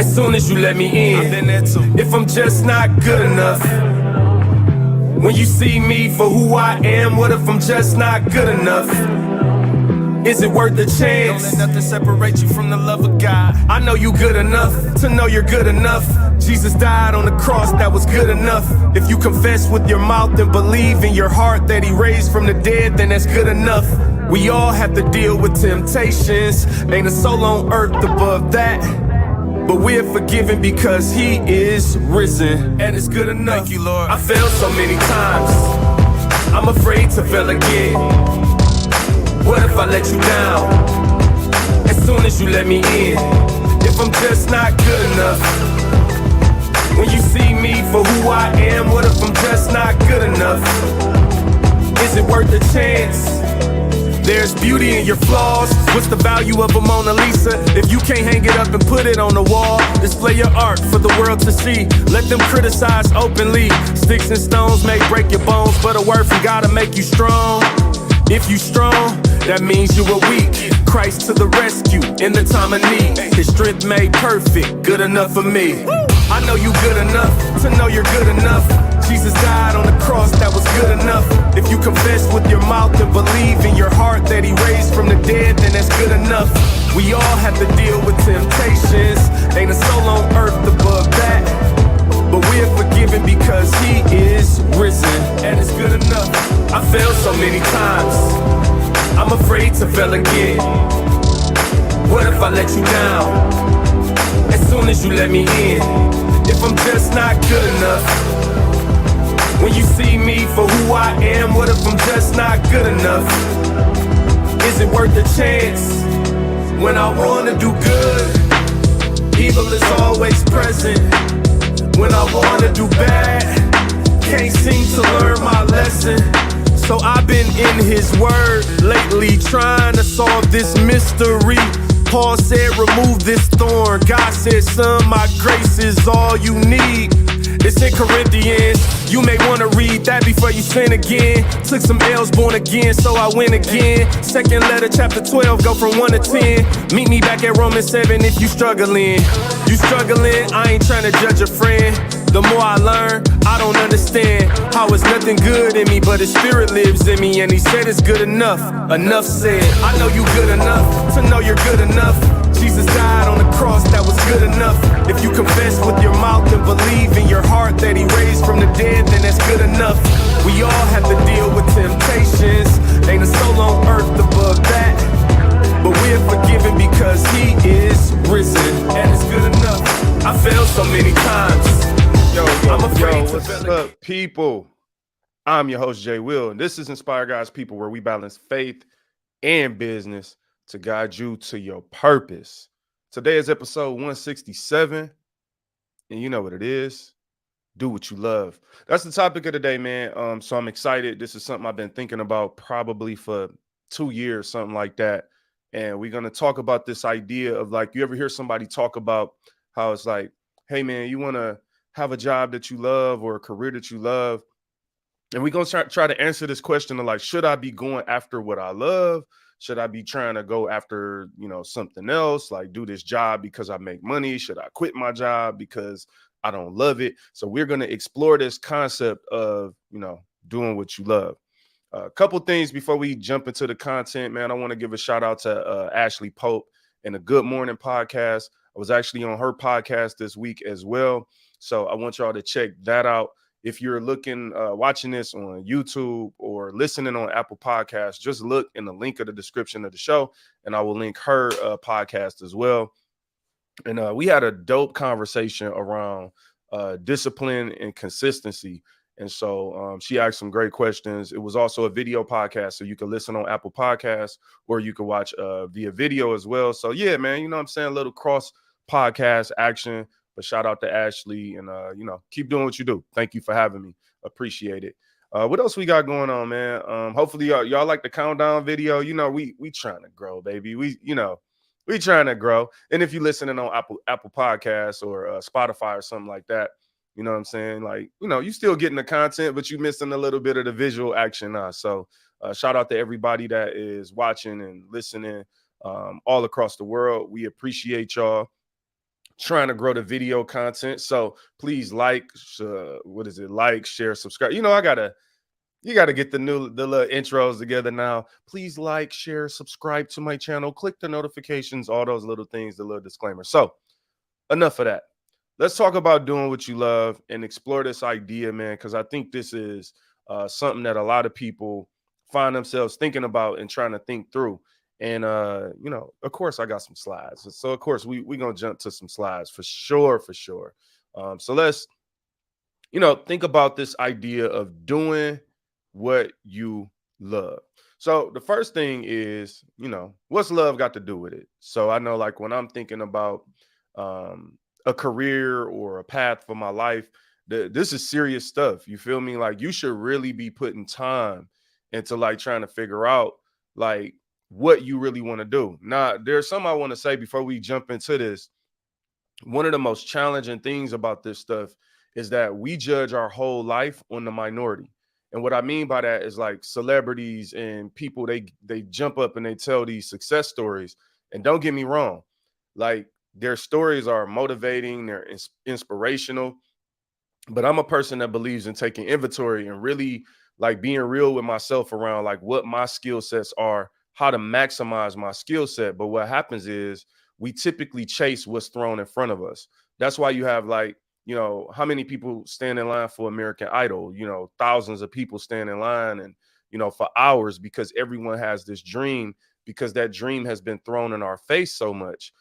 as soon as you let me in. I've been there too. If I'm just not good enough, when you see me for who I am, what if I'm just not good enough? Is it worth the chance? Don't let nothing separate you from the love of God. I know you good enough to know you're good enough. Jesus died on the cross, that was good enough. If you confess with your mouth and believe in your heart that he raised from the dead, then that's good enough. We all have to deal with temptations. Ain't a soul on earth above that. But we're forgiven because he is risen, and it's good enough. Thank you, Lord. I failed so many times, I'm afraid to fail again. What if I let you down as soon as you let me in? If I'm just not good enough, when you see me for who I am, what if I'm just not good enough? Is it worth the chance? There's beauty in your flaws. What's the value of a Mona Lisa if you can't hang it up and put it on the wall? Display your art for the world to see. Let them criticize openly. Sticks and stones may break your bones, but a word from God will make you strong. If you strong, that means you were weak. Christ to the rescue in the time of need. His strength made perfect, good enough for me. I know you good enough to know you're good enough. Jesus died on the cross, that was good enough. If you confess with your mouth and believe in your heart that he raised from the dead, then that's good enough. We all have to deal with temptations. Ain't a soul on earth above that. But we're forgiven because he is risen, and it's good enough. I failed so many times, I'm afraid to fail again. What if I let you down as soon as you let me in? If I'm just not good enough, when you see me for who I am, what if I'm just not good enough? Is it worth the chance? When I wanna do good, evil is always present. When I wanna do bad, can't seem to learn my lesson. So I've been in his word lately, trying to solve this mystery. Paul said, remove this thorn. God said, son, my grace is all you need. It's in Corinthians. You may want to read that before you sin again. Took some L's, born again, so I win again. Second letter, chapter 12, go from 1 to 10. Meet me back at Romans 7 if you struggling. You struggling, I ain't trying to judge a friend. The more I learn, I don't understand how it's nothing good in me, but his spirit lives in me, and he said it's good enough. Enough said. I know you good enough to know you're good enough. Jesus died on the cross, that was good enough. If you confess with your mouth and believe in your heart that he raised from the dead, then that's good enough. We all have to deal with temptations. Ain't a soul on earth above that. But we're forgiven because he is risen, and it's good enough. I failed so many times. I'm afraid to what's up, people? I'm your host, JWil, and this is Inspire God's People, where we balance faith and business to guide you to your purpose. Today is episode 167, and you know what it is. Do what you love. That's the topic of the day, man. So I'm excited. This is something I've been thinking about probably for 2 years, something like that. And we're going to talk about this idea of, like, you ever hear somebody talk about how it's like, hey, man, you want to have a job that you love or a career that you love? And we're going to try to answer this question of, like, should I be going after what I love? Should I be trying to go after, something else, like do this job because I make money? Should I quit my job because I don't love it? So we're going to explore this concept of, doing what you love. A couple things before we jump into the content, man. I want to give a shout out to Ashley Pope and the Good Morning podcast. I was actually on her podcast this week as well. So I want y'all to check that out. If you're watching this on YouTube or listening on Apple Podcasts, just look in the link of the description of the show, and I will link her podcast as well. And we had a dope conversation around discipline and consistency. And so she asked some great questions. It was also a video podcast, so you can listen on Apple Podcasts or you can watch via video as well. So, yeah, man, you know what I'm saying? A little cross podcast action. But shout out to Ashley, and, keep doing what you do. Thank you for having me. Appreciate it. What else we got going on, man? Hopefully y'all like the countdown video. We trying to grow, baby. We trying to grow. And if you're listening on Apple Podcasts or Spotify or something like that, you know what I'm saying? Like, you still getting the content, but you missing a little bit of the visual action. So shout out to everybody that is watching and listening all across the world. We appreciate y'all. trying to grow the video content. So please like, like, share, subscribe. You gotta get the little intros together now. Please like, share, subscribe to my channel, click the notifications, all those little things, the little disclaimer. So enough of that. Let's talk about doing what you love and explore this idea, man, because I think this is something that a lot of people find themselves thinking about and trying to think through. And of course, I got some slides. So of course, we're gonna jump to some slides for sure, for sure. So let's think about this idea of doing what you love. So the first thing is, what's love got to do with it? So I know, like, when I'm thinking about a career or a path for my life, this is serious stuff. You feel me? Like, you should really be putting time into, like, trying to figure out, like, what you really want to do. Now, there's something I want to say before we jump into this. One of the most challenging things about this stuff is that we judge our whole life on the minority. And what I mean by that is, like, celebrities and people, they jump up and they tell these success stories. And don't get me wrong, like, their stories are motivating, they're inspirational. But I'm a person that believes in taking inventory and really, like, being real with myself around, like, what my skill sets are, how to maximize my skill set. But what happens is we typically chase what's thrown in front of us. That's why you have, like, how many people stand in line for American Idol? Thousands of people stand in line and, for hours, because everyone has this dream, because that dream has been thrown in our face so much.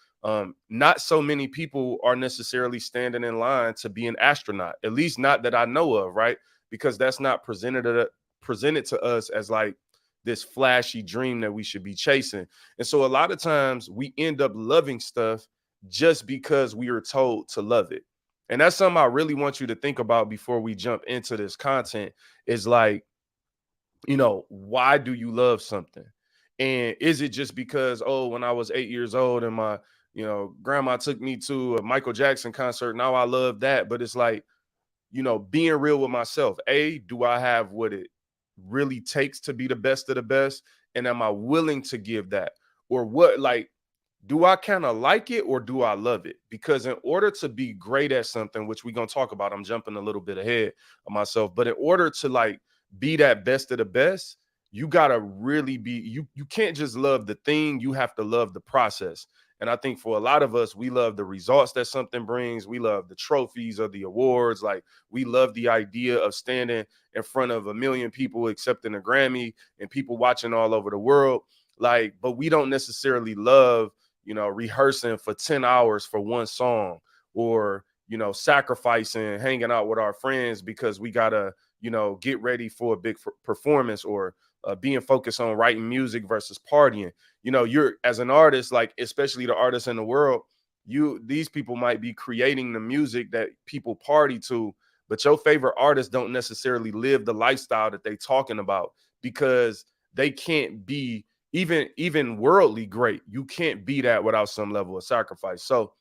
Not so many people are necessarily standing in line to be an astronaut, at least not that I know of, right? Because that's not presented to us as, like, this flashy dream that we should be chasing. And so a lot of times we end up loving stuff just because we are told to love it. And that's something I really want you to think about before we jump into this content, is, like, why do you love something? And is it just because, oh, when I was 8 years old and my, grandma took me to a Michael Jackson concert, now I love that? But it's like, being real with myself. Do I have what it really takes to be the best of the best? And am I willing to give that? Or what, like, do I kind of like it, or do I love it? Because in order to be great at something, which we're going to talk about, I'm jumping a little bit ahead of myself, but in order to, like, be that best of the best, you got to really be, you can't just love the thing, you have to love the process. And I think for a lot of us, we love the results that something brings. We love the trophies or the awards. Like, we love the idea of standing in front of a million people accepting a Grammy and people watching all over the world. Like, but we don't necessarily love, rehearsing for 10 hours for one song, or, sacrificing hanging out with our friends because we got to, get ready for a big performance, or being focused on writing music versus partying. You're, as an artist, like, especially the artists in the world, these people might be creating the music that people party to, but your favorite artists don't necessarily live the lifestyle that they talking about, because they can't be even worldly great. You can't be that without some level of sacrifice. So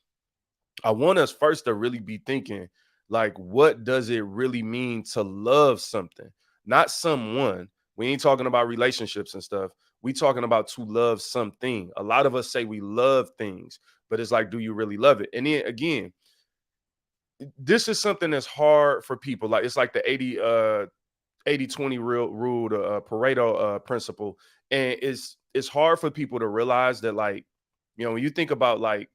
I want us first to really be thinking, like, what does it really mean to love something? Not someone. We ain't talking about relationships and stuff. We talking about to love something. A lot of us say we love things, but it's like, do you really love it? And then again, this is something that's hard for people. Like, it's like the 80-20 rule, the Pareto principle. And it's hard for people to realize that, like, when you think about, like,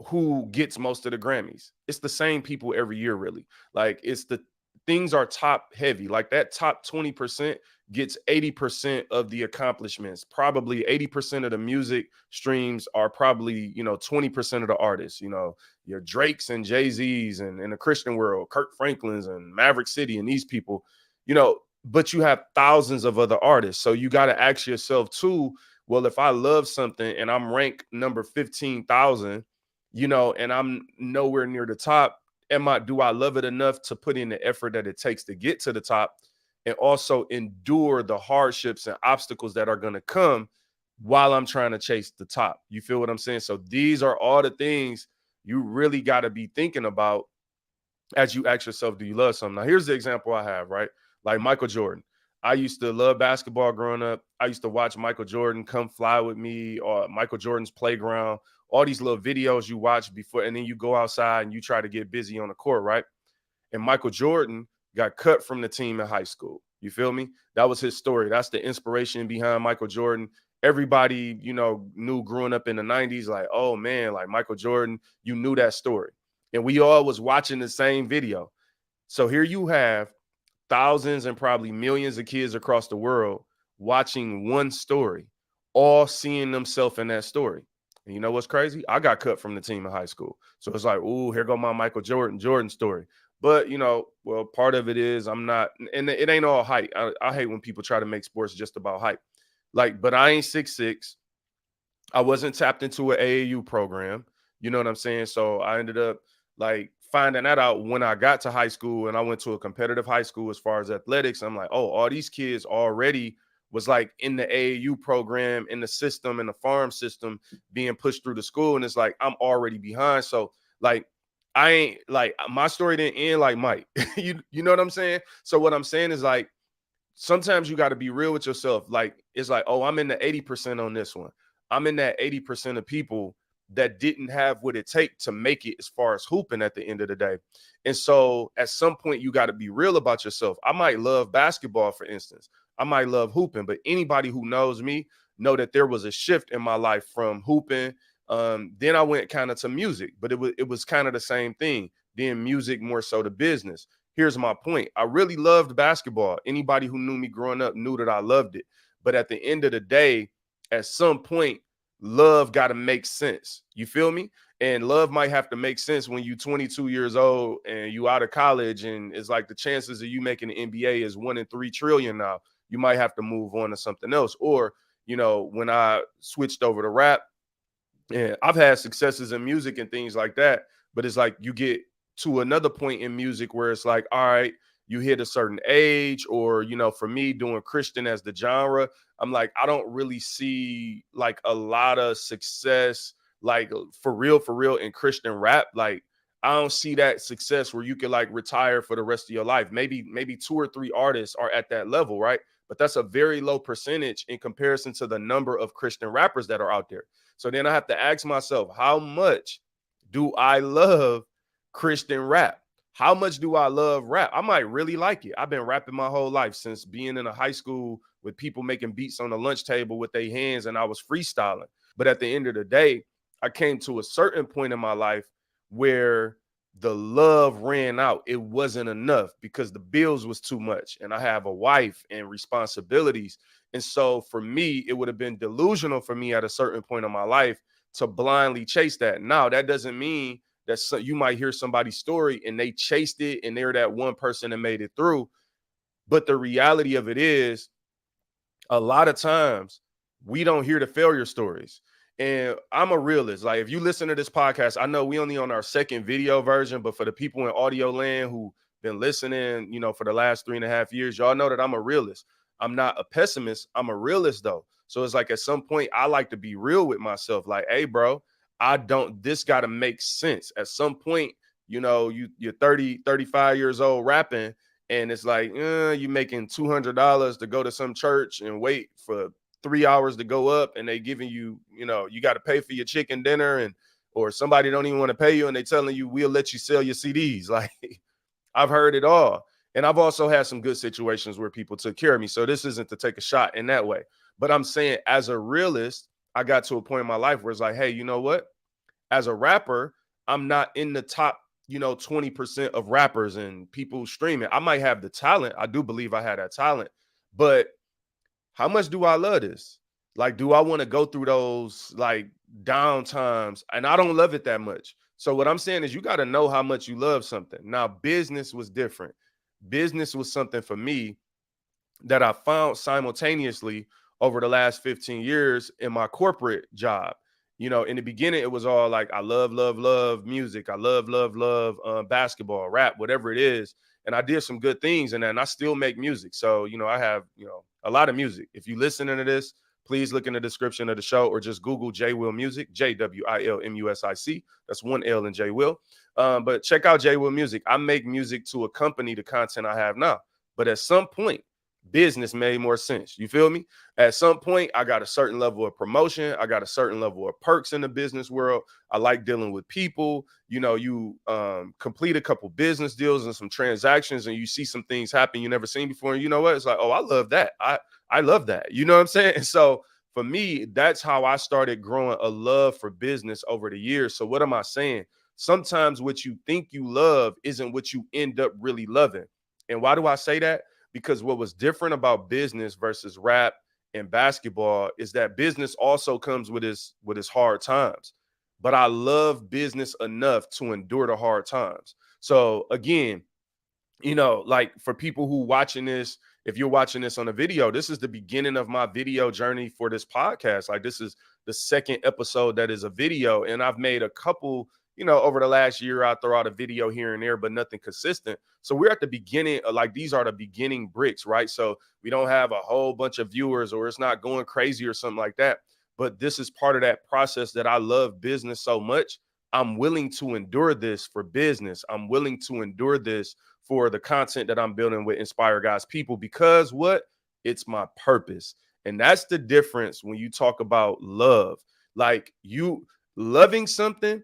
who gets most of the Grammys, it's the same people every year, really. Like, it's the things are top heavy. Like, that top 20% gets 80% of the accomplishments. Probably 80% of the music streams are probably, 20% of the artists, your Drakes and Jay-Z's, and in the Christian world, Kirk Franklin's and Maverick City and these people, but you have thousands of other artists. So you got to ask yourself too, well, if I love something and I'm ranked number 15,000, and I'm nowhere near the top, do I love it enough to put in the effort that it takes to get to the top, and also endure the hardships and obstacles that are going to come while I'm trying to chase the top? You feel what I'm saying? So these are all the things you really got to be thinking about as you ask yourself, do you love something? Now, here's the example I have, right? Like Michael Jordan. I used to love basketball growing up. I used to watch Michael Jordan Come Fly With Me or Michael Jordan's Playground, all these little videos you watch before, and then you go outside and you try to get busy on the court, right? And Michael Jordan got cut from the team in high school. You feel me? That was his story. That's the inspiration behind Michael Jordan. Everybody, knew growing up in the 90s, like, oh man, like Michael Jordan, you knew that story. And we all was watching the same video. So here you have thousands and probably millions of kids across the world watching one story, all seeing themselves in that story. And you know what's crazy? I got cut from the team in high school. So it's like, ooh, here go my Michael Jordan story. But, well, part of it is I'm not, and it ain't all hype. I hate when people try to make sports just about hype. Like, but I ain't 6'6". I wasn't tapped into an AAU program. You know what I'm saying? So I ended up like finding that out when I got to high school, and I went to a competitive high school as far as athletics. I'm like, oh, all these kids already was like in the AAU program, in the system, in the farm system, being pushed through the school. And it's like, I'm already behind. So like, I ain't like, my story didn't end like Mike. you know what I'm saying? So what I'm saying is like, sometimes you got to be real with yourself. Like, it's like, oh, I'm in the 80% on this one. I'm in that 80% of people that didn't have what it take to make it as far as hooping at the end of the day. And so at some point, you got to be real about yourself. I might love basketball, for instance. I might love hooping, but anybody who knows me know that there was a shift in my life from hooping. Then I went kind of to music, but it was kind of the same thing. Then music more so to business. Here's my point. I really loved basketball. Anybody who knew me growing up knew that I loved it. But at the end of the day, at some point, love got to make sense. You feel me? And love might have to make sense when you're 22 years old and you out of college, and it's like the chances of you making the NBA is 1 in 3 trillion now. You might have to move on to something else. Or, when I switched over to rap, and I've had successes in music and things like that, but it's like you get to another point in music where it's like, all right, you hit a certain age, or, for me doing Christian as the genre, I'm like, I don't really see like a lot of success, like for real in Christian rap. Like, I don't see that success where you can like retire for the rest of your life. Maybe 2 or 3 artists are at that level, right? But that's a very low percentage in comparison to the number of Christian rappers that are out there. So then I have to ask myself, how much do I love Christian rap? How much do I love rap? I might really like it. I've been rapping my whole life since being in a high school with people making beats on the lunch table with their hands, and I was freestyling. But at the end of the day, I came to a certain point in my life where the love ran out. It wasn't enough because the bills was too much, and I have a wife and responsibilities. And so for me, it would have been delusional for me at a certain point in my life to blindly chase that. Now, that doesn't mean that you might hear somebody's story and they chased it and they're that one person that made it through. But the reality of it is, a lot of times we don't hear the failure stories. And I'm a realist. Like, if you listen to this podcast, I know we only on our second video version, but for the people in audio land who been listening, for the last 3.5 years, y'all know that I'm a realist. I'm not a pessimist. I'm a realist though. So it's like at some point I like to be real with myself. Like, hey, bro, this got to make sense. At some point, you're 30, 35 years old rapping, and it's like, you making $200 to go to some church and wait for 3 hours to go up, and they giving you, you got to pay for your chicken dinner, and or somebody don't even want to pay you, and they telling you, we'll let you sell your CDs. Like, I've heard it all. And I've also had some good situations where people took care of me. So this isn't to take a shot in that way. But I'm saying, as a realist, I got to a point in my life where it's like, hey, you know what? As a rapper, I'm not in the top, 20% of rappers and people streaming. I might have the talent. I do believe I had that talent. But how much do I love this? Like, do I want to go through those like down times? And I don't love it that much. So what I'm saying is, you got to know how much you love something. Now, business was different. Business was something for me that I found simultaneously over the last 15 years in my corporate job. In the beginning, it was all like, I love music. I love basketball, rap, whatever it is. And I did some good things in that, and I still make music. So, I have, a lot of music. If you listening to this, please look in the description of the show or just Google JWilMusic, JWilMusic. That's 1 L in JWil. But check out JWilMusic. I make music to accompany the content I have now. But at some point, business made more sense. You feel me? At some point, I got a certain level of promotion. I got a certain level of perks in the business world. I like dealing with people. You know, you complete a couple business deals and some transactions, and you see some things happen you never seen before. And you know what? It's like, oh, I love that. I love that. You know what I'm saying? And so for me, that's how I started growing a love for business over the years. So what am I saying? Sometimes what you think you love isn't what you end up really loving. And why do I say that? Because what was different about business versus rap and basketball is that business also comes with its hard times. But I love business enough to endure the hard times. So again, you know, like for people who watching this, if you're watching this on a video, this is the beginning of my video journey for this podcast. Like this is the second episode that is a video, and I've made a couple, you know, over the last year. I throw out a video here and there, but nothing consistent. So we're at the beginning of, like, these are the beginning bricks, right? So we don't have a whole bunch of viewers, or it's not going crazy or something like that. But this is part of that process that I love business so much. I'm willing to endure this for business. I'm willing to endure this for the content that I'm building with Inspire God's People, because what? It's my purpose. And that's the difference when you talk about love. Like, you loving something,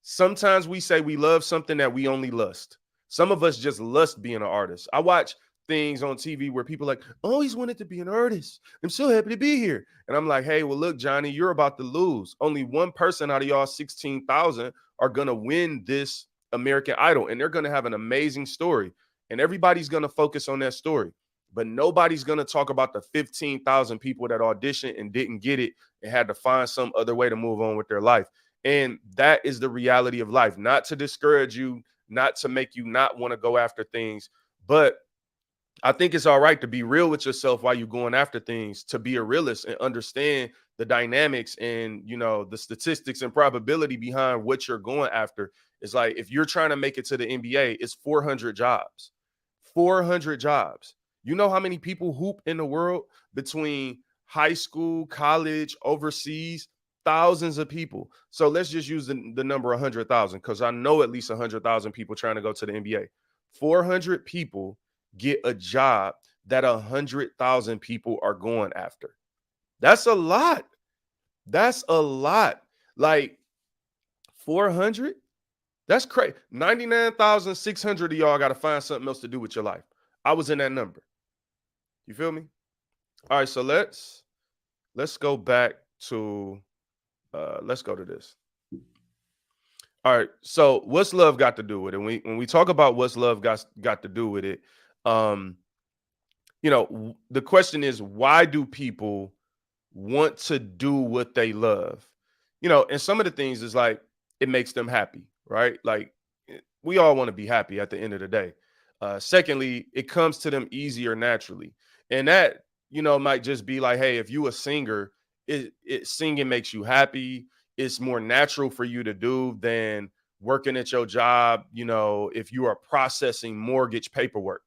sometimes we say we love something that we only lust. Some of us just lust being an artist. I watch things on TV where people are like, I always wanted to be an artist. I'm so happy to be here. And I'm like, hey, well, look, Johnny, you're about to lose. Only one person out of y'all 16,000 are going to win this American Idol, and they're going to have an amazing story, and everybody's going to focus on that story, but nobody's going to talk about the 15,000 people that auditioned and didn't get it and had to find some other way to move on with their life. And that is the reality of life. Not to discourage you, not to make you not want to go after things, but I think it's all right to be real with yourself while you're going after things, to be a realist and understand the dynamics and, you know, the statistics and probability behind what you're going after. It's like, if you're trying to make it to the NBA, it's 400 jobs. 400 jobs. You know how many people hoop in the world between high school, college, overseas? Thousands of people. So let's just use the number 100,000, because I know at least 100,000 people trying to go to the NBA. 400 people get a job that 100,000 people are going after. That's a lot. That's a lot. Like 400. That's crazy. 99,600 of y'all got to find something else to do with your life. I was in that number. You feel me? All right, so let's go back to let's go to this. All right, so what's love got to do with it? When we talk about what's love got to do with it, you know, the question is, why do people want to do what they love? You know, and some of the things is like, it makes them happy, right? Like, we all want to be happy at the end of the day. Secondly, it comes to them easier naturally. And that, you know, might just be like, hey, if you a singer, singing makes you happy. It's more natural for you to do than working at your job. You know, if you are processing mortgage paperwork,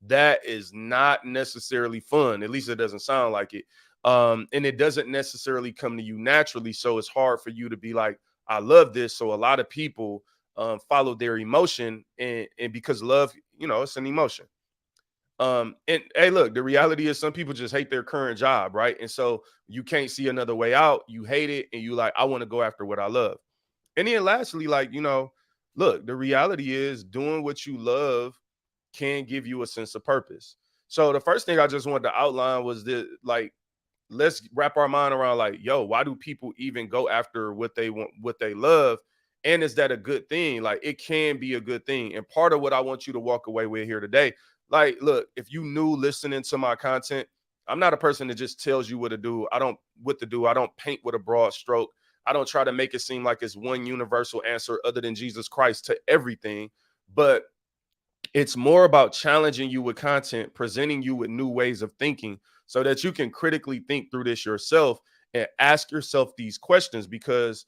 that is not necessarily fun. At least it doesn't sound like it. And it doesn't necessarily come to you naturally. So it's hard for you to be like, I love this. So a lot of people follow their emotion, and because love, you know, it's an emotion. And hey, look, the reality is some people just hate their current job, right? And so you can't see another way out. You hate it, and you like, I want to go after what I love. And then lastly, like, you know, look, the reality is doing what you love can give you a sense of purpose. So the first thing I just wanted to outline was that, like, let's wrap our mind around, like, yo, why do people even go after what they want, what they love? And is that a good thing? Like, it can be a good thing. And part of what I want you to walk away with here today, like, look, if you knew listening to my content, I'm not a person that just tells you what to do. I don't paint with a broad stroke. I don't try to make it seem like it's one universal answer other than Jesus Christ to everything. But it's more about challenging you with content, presenting you with new ways of thinking so that you can critically think through this yourself and ask yourself these questions. Because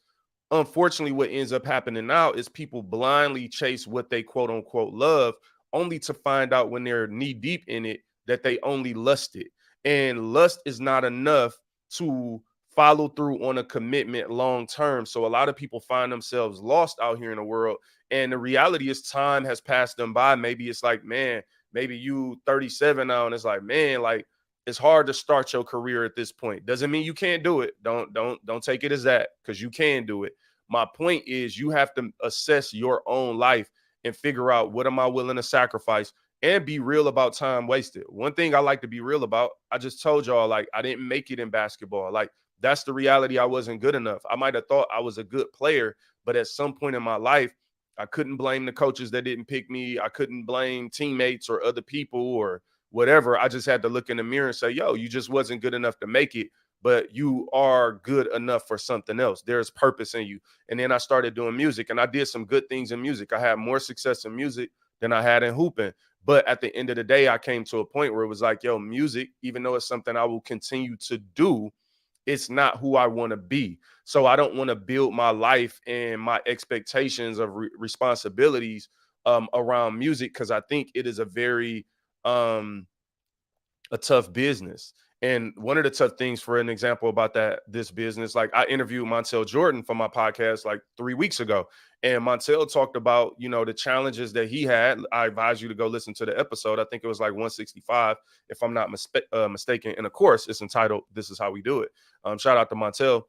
unfortunately, what ends up happening now is people blindly chase what they quote unquote love, only to find out when they're knee deep in it that they only lusted. And lust is not enough to follow through on a commitment long term. So a lot of people find themselves lost out here in the world. And the reality is time has passed them by. Maybe it's like, man, maybe you 37 now, and it's like, man, like it's hard to start your career at this point. Doesn't mean you can't do it. Don't take it as that, because you can do it. My point is you have to assess your own life and figure out, what am I willing to sacrifice, and be real about time wasted. One thing I like to be real about, I just told y'all, like, I didn't make it in basketball. Like, that's the reality. I wasn't good enough. I might have thought I was a good player, but at some point in my life, I couldn't blame the coaches that didn't pick me. I couldn't blame teammates or other people or whatever. I just had to look in the mirror and say, yo, you just wasn't good enough to make it, but you are good enough for something else. There's purpose in you. And then I started doing music, and I did some good things in music. I had more success in music than I had in hooping. But at the end of the day, I came to a point where it was like, yo, music, even though it's something I will continue to do, it's not who I want to be. So I don't want to build my life and my expectations of responsibilities around music, because I think it is a very a tough business. And one of the tough things, for an example about this business, like I interviewed Montel Jordan for my podcast like 3 weeks ago. And Montel talked about, the challenges that he had. I advise you to go listen to the episode. I think it was like 165, if I'm not mistaken. And of course, it's entitled "This Is How We Do It." Shout out to Montel.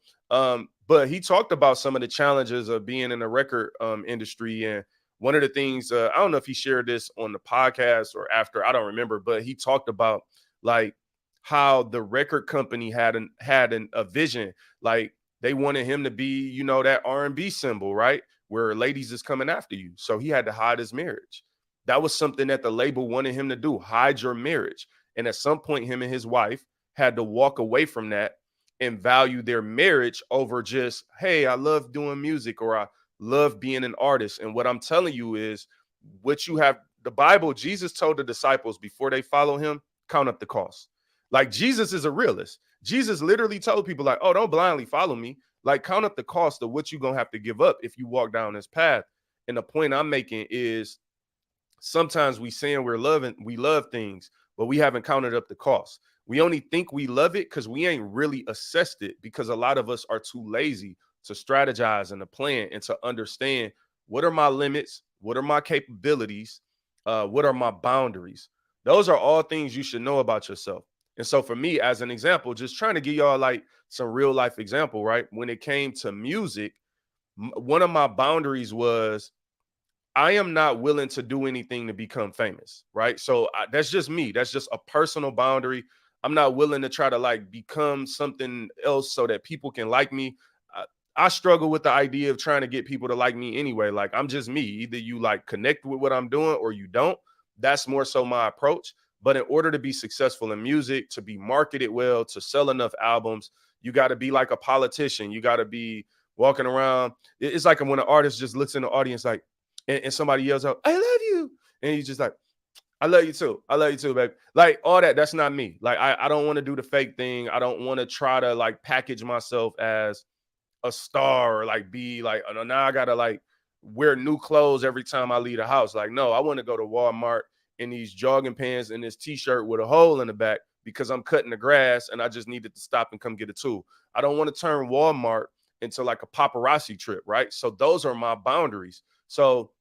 But he talked about some of the challenges of being in the record industry. And one of the things, I don't know if he shared this on the podcast or after, I don't remember, but he talked about like how the record company had a vision. Like they wanted him to be, that R&B symbol, right? Where ladies is coming after you. So he had to hide his marriage. That was something that the label wanted him to do, hide your marriage. And at some point, him and his wife had to walk away from that and value their marriage over just, hey, I love doing music, or I love being an artist. And what I'm telling you is, what you have, the Bible, Jesus told the disciples before they follow him, count up the cost. Like, Jesus is a realist. Jesus literally told people like, oh, don't blindly follow me. Like, count up the cost of what you're going to have to give up if you walk down this path. And the point I'm making is, sometimes we saying we love things, but we haven't counted up the cost. We only think we love it because we ain't really assessed it, because a lot of us are too lazy to strategize and to plan and to understand, what are my limits? What are my capabilities? What are my boundaries? Those are all things you should know about yourself. And so for me, as an example, just trying to give y'all like some real life example, right? When it came to music, one of my boundaries was, I am not willing to do anything to become famous, right? So that's just me. That's just a personal boundary. I'm not willing to try to like become something else so that people can like me. I struggle with the idea of trying to get people to like me anyway. Like, I'm just me. Either you like connect with what I'm doing or you don't. That's more so my approach. But in order to be successful in music, to be marketed well, to sell enough albums, you got to be like a politician. You got to be walking around. It's like when an artist just looks in the audience like, and somebody yells out, I love you. And he's just like, I love you too. I love you too, baby. Like, all that, that's not me. Like, I don't want to do the fake thing. I don't want to try to like package myself as a star, or like be like, oh, now I gotta like wear new clothes every time I leave the house. Like, no, I want to go to Walmart in these jogging pants and this t-shirt with a hole in the back because I'm cutting the grass and I just needed to stop and come get a tool. I don't want to turn Walmart into like a paparazzi trip, right? So those are my boundaries. So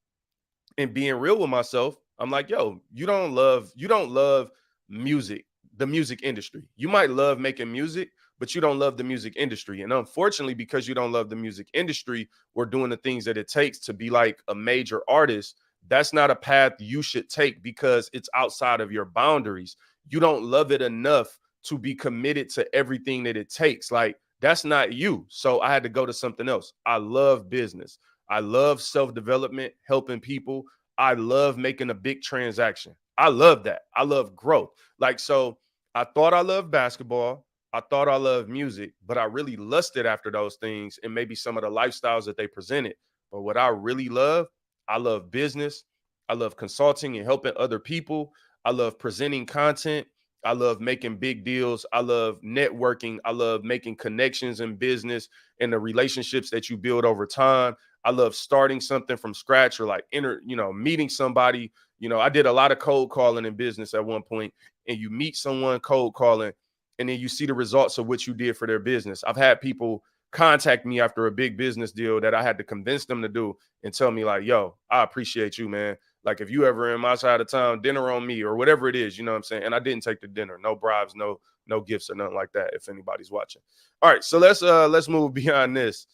in being real with myself, I'm like, yo, you don't love music, the music industry. You might love making music, but you don't love the music industry. And unfortunately, because you don't love the music industry or doing the things that it takes to be like a major artist, that's not a path you should take, because it's outside of your boundaries. You don't love it enough to be committed to everything that it takes. Like, that's not you. So I had to go to something else. I love business. I love self-development, helping people. I love making a big transaction. I love that. I love growth. Like, so I thought I loved basketball. I thought I loved music, but I really lusted after those things and maybe some of the lifestyles that they presented. But what I really love, I love business. I love consulting and helping other people. I love presenting content. I love making big deals. I love networking. I love making connections in business and the relationships that you build over time. I love starting something from scratch, or like meeting somebody. I did a lot of cold calling in business at one point, and you meet someone cold calling, and then you see the results of what you did for their business. I've had people contact me after a big business deal that I had to convince them to do and tell me like, yo, I appreciate you, man. Like if you ever in my side of town, dinner on me or whatever it is, you know what I'm saying? And I didn't take the dinner, no bribes, no gifts or nothing like that, if anybody's watching. All right, so let's move beyond this.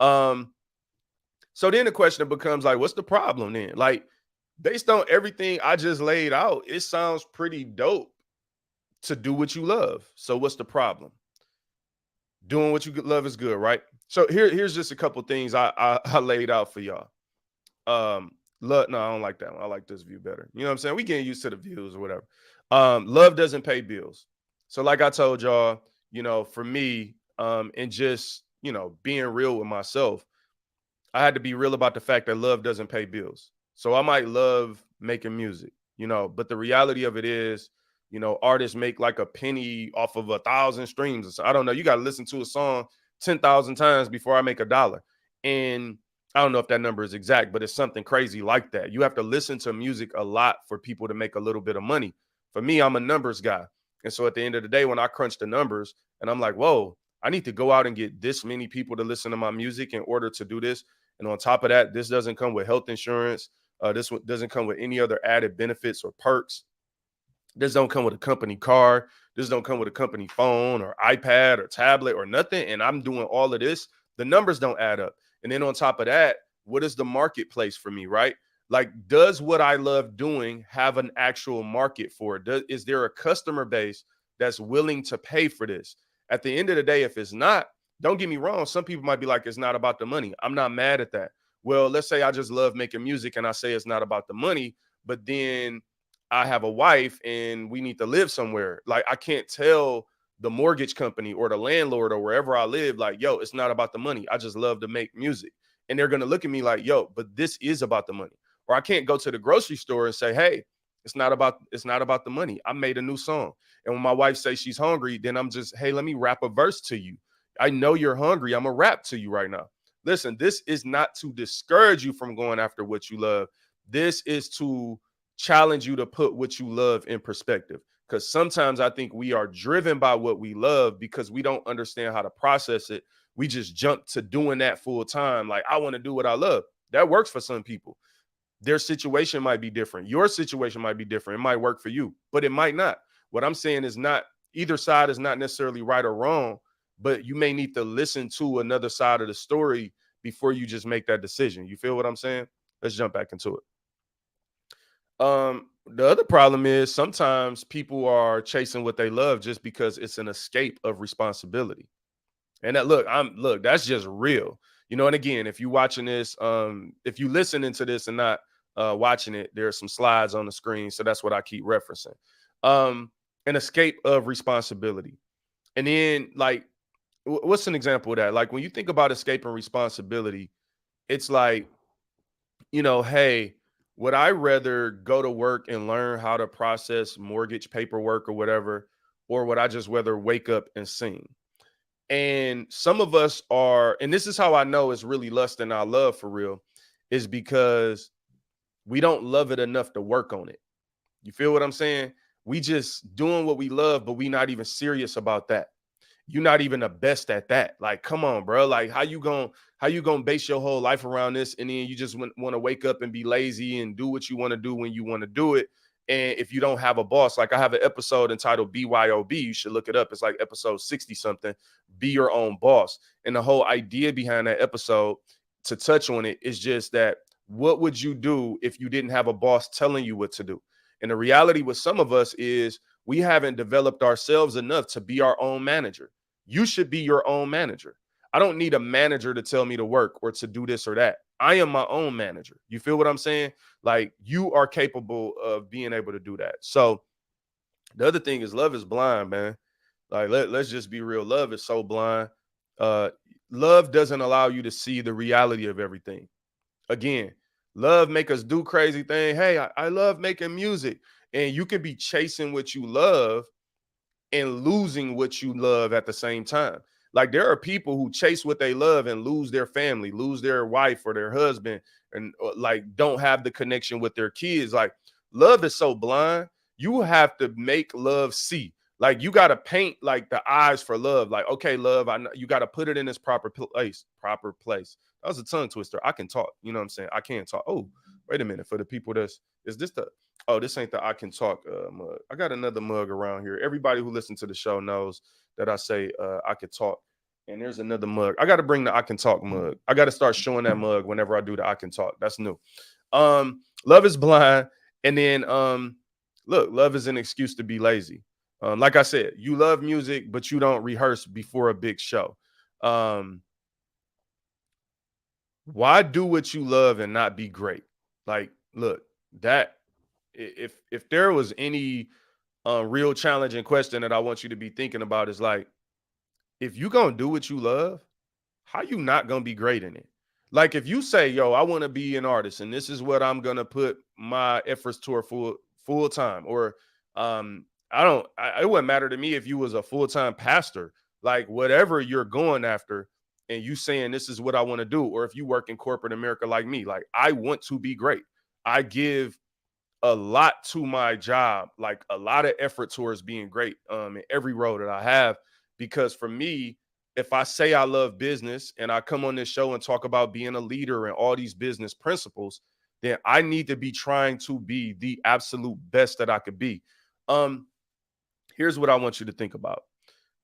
So then the question becomes like, what's the problem then? Like, based on everything I just laid out, it sounds pretty dope to do what you love. So what's the problem? Doing what you love is good, right? So here's just a couple things I laid out for y'all. Love, no, I don't like that one. I like this view better. You know what I'm saying? We getting used to the views or whatever. Love doesn't pay bills. So like I told y'all, you know, for me, and just, you know, being real with myself, I had to be real about the fact that love doesn't pay bills. So I might love making music, you know, but the reality of it is, you know, artists make like a penny off of 1,000 streams. I don't know. You got to listen to a song 10,000 times before I make $1. And I don't know if that number is exact, but it's something crazy like that. You have to listen to music a lot for people to make a little bit of money. For me, I'm a numbers guy. And so at the end of the day, when I crunch the numbers and I'm like, whoa, I need to go out and get this many people to listen to my music in order to do this. And on top of that, this doesn't come with health insurance. This doesn't come with any other added benefits or perks. This don't come with a company car. This don't come with a company phone or iPad or tablet or nothing. And I'm doing all of this. The numbers don't add up. And then on top of that, what is the marketplace for me, right? Like, does what I love doing have an actual market for it? Is there a customer base that's willing to pay for this? At the end of the day, if it's not, don't get me wrong. Some people might be like, it's not about the money. I'm not mad at that. Well, let's say I just love making music and I say it's not about the money, but then I have a wife and we need to live somewhere. Like, I can't tell the mortgage company or the landlord or wherever I live, like, yo, it's not about the money. I just love to make music. And they're going to look at me like, yo, but this is about the money. Or I can't go to the grocery store and say, hey, it's not about the money. I made a new song. And when my wife says she's hungry, then I'm just, hey, let me rap a verse to you. I know you're hungry. I'm a rap to you right now. Listen, this is not to discourage you from going after what you love. This is to challenge you to put what you love in perspective. Because sometimes I think we are driven by what we love because we don't understand how to process it. We just jump to doing that full time. Like, I want to do what I love. That works for some people. Their situation might be different. Your situation might be different. It might work for you, but it might not. What I'm saying is, not either side is not necessarily right or wrong, but you may need to listen to another side of the story before you just make that decision. You feel what I'm saying? Let's jump back into it. The other problem is sometimes people are chasing what they love just because it's an escape of responsibility. And that, look, that's just real. You know, and again, if you watching this, if you listening to this and not watching it, there's some slides on the screen. So that's what I keep referencing. An escape of responsibility. And then, like, what's an example of that? Like, when you think about escaping responsibility, it's like, you know, hey, would I rather go to work and learn how to process mortgage paperwork or whatever, or would I just rather wake up and sing? And some of us are, and this is how I know it's really lust and our love for real, is because we don't love it enough to work on it. You feel what I'm saying? We just doing what we love, but we not even serious about that. You're not even the best at that. Like, come on, bro. Like, how you gonna base your whole life around this, and then you just want to wake up and be lazy and do what you want to do when you want to do it? And if you don't have a boss, like I have an episode entitled BYOB, you should look it up. It's like episode 60 something. Be your own boss. And the whole idea behind that episode, to touch on it, is just that what would you do if you didn't have a boss telling you what to do? And the reality with some of us is we haven't developed ourselves enough to be our own manager. You should be your own manager. I don't need a manager to tell me to work or to do this or that. I am my own manager. You feel what I'm saying? Like, you are capable of being able to do that. So the other thing is, love is blind, man. Like, let's just be real. Love is so blind. Love doesn't allow you to see the reality of everything. Again, love make us do crazy things. Hey, I love making music. And you can be chasing what you love and losing what you love at the same time. Like, there are people who chase what they love and lose their family, lose their wife or their husband, and like don't have the connection with their kids. Like, love is so blind. You have to make love see. Like, you got to paint like the eyes for love. Like, okay, love, I know you got to put it in its proper place. Proper place. That was a tongue twister. I can talk. You know what I'm saying? I can't talk. Oh, Wait a minute, for the people is this the, oh, this ain't the I Can Talk mug. I got another mug around here. Everybody who listens to the show knows that I say I Can Talk. And there's another mug. I got to bring the I Can Talk mug. I got to start showing that mug whenever I do the I Can Talk. That's new. Love is blind. And then look, love is an excuse to be lazy. Like I said, you love music, but you don't rehearse before a big show. Why do what you love and not be great? Like, look, that if there was any real challenging question that I want you to be thinking about is like, if you gonna do what you love, how you not gonna be great in it? Like if you say, yo, I want to be an artist and this is what I'm gonna put my efforts toward full time, or it wouldn't matter to me if you was a full-time pastor, like whatever you're going after, and you saying this is what I want to do, or if you work in corporate America like me, like I want to be great. I give a lot to my job, like a lot of effort towards being great in every role that I have, because for me, if I say I love business and I come on this show and talk about being a leader and all these business principles, then I need to be trying to be the absolute best that I could be. Here's what I want you to think about.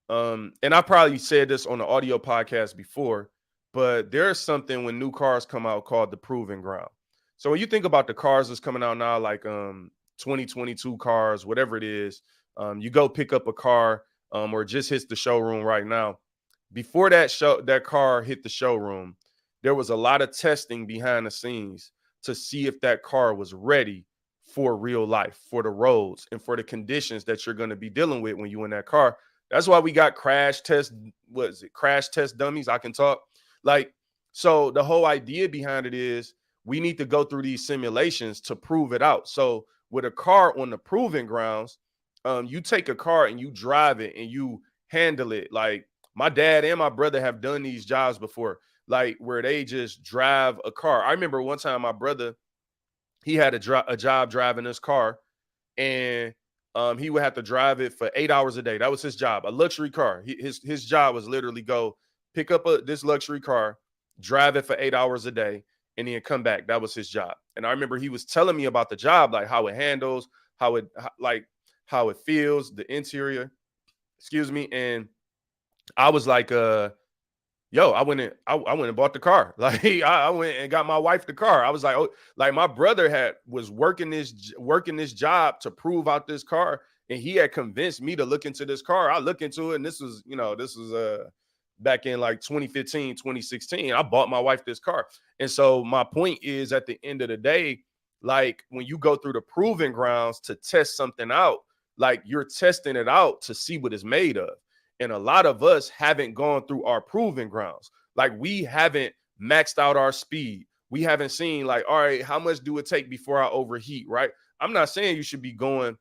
And I probably said this on the audio podcast before, but there's something when new cars come out called the proving ground. So when you think about the cars that's coming out now, like 2022 cars, whatever it is, you go pick up a car or it just hits the showroom right now. Before that car hit the showroom, there was a lot of testing behind the scenes to see if that car was ready for real life, for the roads, and for the conditions that you're going to be dealing with when you're in that car. That's why we got crash test dummies. I Can Talk. Like, so the whole idea behind it is we need to go through these simulations to prove it out. So with a car on the proving grounds, you take a car and you drive it and you handle it. Like my dad and my brother have done these jobs before, like where they just drive a car. I remember one time my brother, he had a job driving this car, and he would have to drive it for 8 hours a day. That was his job, a luxury car. His job was literally go pick up this luxury car, drive it for 8 hours a day, and then come back. That was his job. And I remember he was telling me about the job, like how it handles, how it feels, the interior, excuse me. And I was like, yo, I went and bought the car. Like I went and got my wife the car. I was like, oh, like my brother was working this job to prove out this car, and he had convinced me to look into this car. I look into it, and this was back in like 2015, 2016. I bought my wife this car. And so my point is, at the end of the day, like when you go through the proving grounds to test something out, like you're testing it out to see what it's made of. And a lot of us haven't gone through our proving grounds. Like we haven't maxed out our speed. We haven't seen like, all right, how much do it take before I overheat, right? I'm not saying you should be going